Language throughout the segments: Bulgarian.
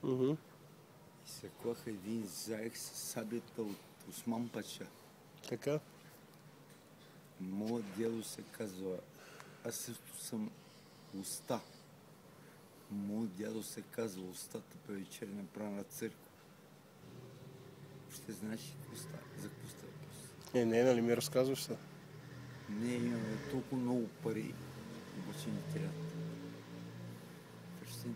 И се клаха един заек с сабията от Осман Паша. Така? Моят дядо се казва, аз също съм уста. Моят дядо се казва устата по вечер направена църква. Ще знаеш за какво става? Не, нали ми разказваш се? Не, имаме толкова много пари, обаче ни трябва. Представи.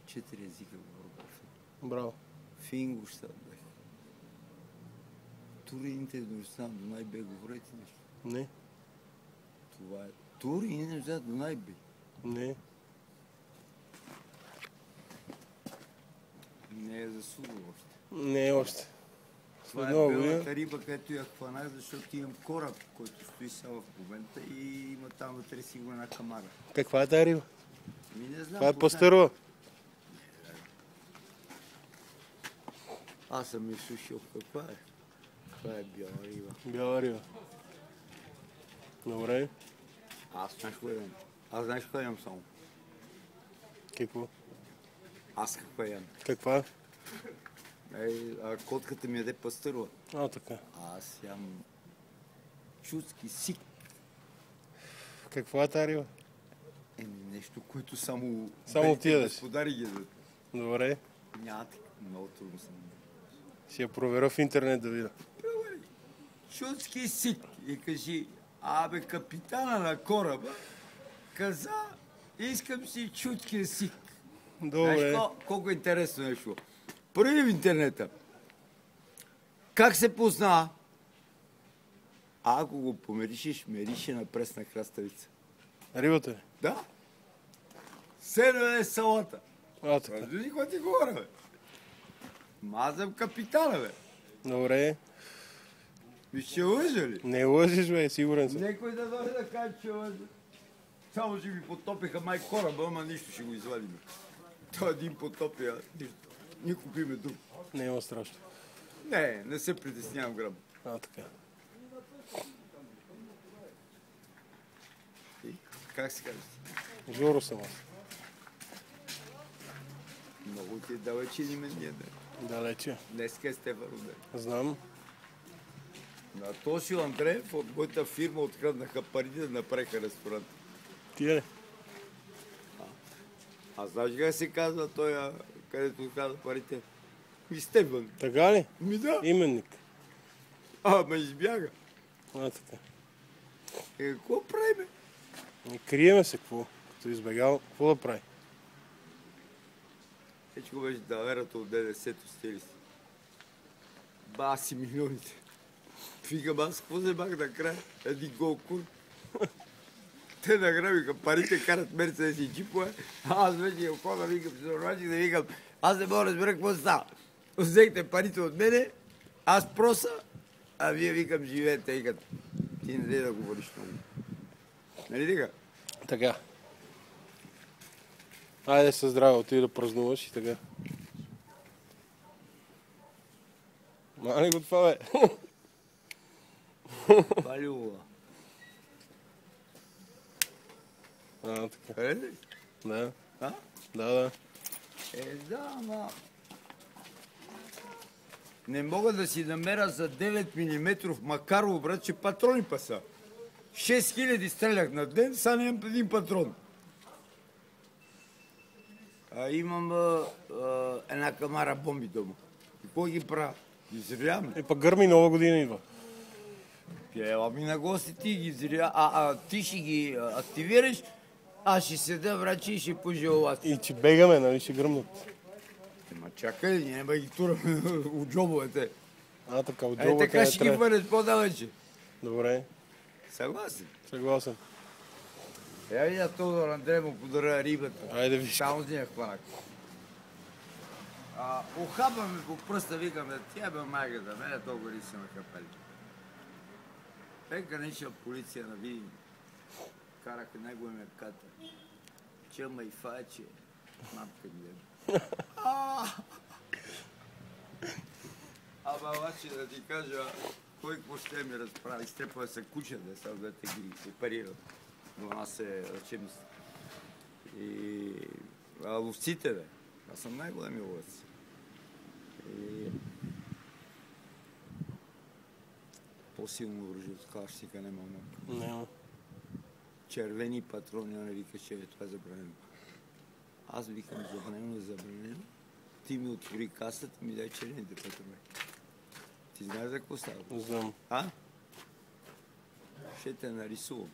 4 езика говоря. Браво. В Ингушта бях. Турините до Дунай говорите нещо? Не. Това е. Турините до Дунай. Не. Не е засудил още. Не е още. Това е белата риба, където я хванах, защото имам кораб, който стои сега в момента и има там вътре си го една камара. Каква е тази риба? Не знам. Това е пастърова. Аз съм изслушал каква е. Това е бяла риба. Бяла риба. Добре. Аз знаеш какво ям? Аз знаеш какво ям само? Какво? Аз какво ям? Каква? Котката ми яде пастърва. Така. Аз ям чудски сик. Каква е тази риба? Нещо, което само ти ядеш. Господари ги ядат. Добре. Няма така. Много трудно съм. Ще я проверя в интернет да видя. Чудски сик. И кажи, капитана на кораба каза, искам си чудки сик. Добре. Знаеш колко интересно нещо. Първи в интернета. Как се позна? Ако го помиришиш, мирише на пресна краставица. Рибата ли? Да. Седно е салата. Така. Разбери какво ти говоря, бе? Мазам капитана, бе. Добре. И ще лъжа ли? Не лъжиш, бе, сигурен съм. Некой да дойде да каже, че лъжа. Само ще ми потопиха май кораба, ама нищо ще го извадим. Той един потопи, нищо. Ние купиме друг. Не има страшно. Не се притеснявам грам. Така. И как се казваш? Жоро съм аз. Много ти далече ни мен ние. Далече. Днеска е Стефан роден. Знам. На Тоши Андреев от моята фирма откраднаха парите да направиха ресторант. Тия ли? А знаеш как се казва той, където казва парите? Стефан. Така ли? Да. Именник. Ме избяга. Така. Какво правиме? Криеме се, какво? Като избегал, какво да прави? Всичко беше далерата от ДДС-то стили си. Баси милионите. Викам, аз какво вземах накрая? Един гол кур. Те награбиха парите, карат Мерцедес и джипове. Аз вече хода, викам, се нормачих да викам, аз не мога да разбера какво става. Взехте парите от мене, аз проса, а вие викам, живеете, викат. Ти не дай да говориш много. Нали така? Така. Айде със здраве, отиди да празнуваш и така. Мани го това, бе. Палюва. Така. Ли? Да. А? Да. Да, ама... Не мога да си намеря за 9 мм Макарово, брат, че патрони паса. 6000 стрелях на ден, сега нямам един патрон. Имам една камара бомби дома. И какво ги правя? Ги взривяваме. Пък гърми Нова година идва. Ела ми на гости, ти ги взривя. Ти ще ги активираш, аз ще седа, врачи и ще пожелават. И че бегаме, нали, ще гръмнат. Ма чакай, няма ги тураме от джобовете. Така, от джобовете така ще ги бъдеш по-далече. Добре. Съгласен? Съгласен. Я Тодор Андрей му подаря рибата. Айде виж. Само с нея хванах. Охапаме по пръста, викаме, тя бе майгата, мене толкова не са нахапали. Гранична полиция на Видин. Караха най-големия катер. Чълма и фаче. Мамка гледа. Обаче да ти кажа, кой какво ще ми разправи. Изтрепва се куча, да сега да те ги оперират. Но нас е лечебност. И ловците, бе. Аз съм най-големи ловец. По-силно оръжие от калашника няма много. Няма. Червени патрони, не вика, че това е забранено. Аз викам забранено. Ти ми отвори касата и ми дай червените патрони. Ти знаеш за какво става? Не знам. Ще те нарисувам.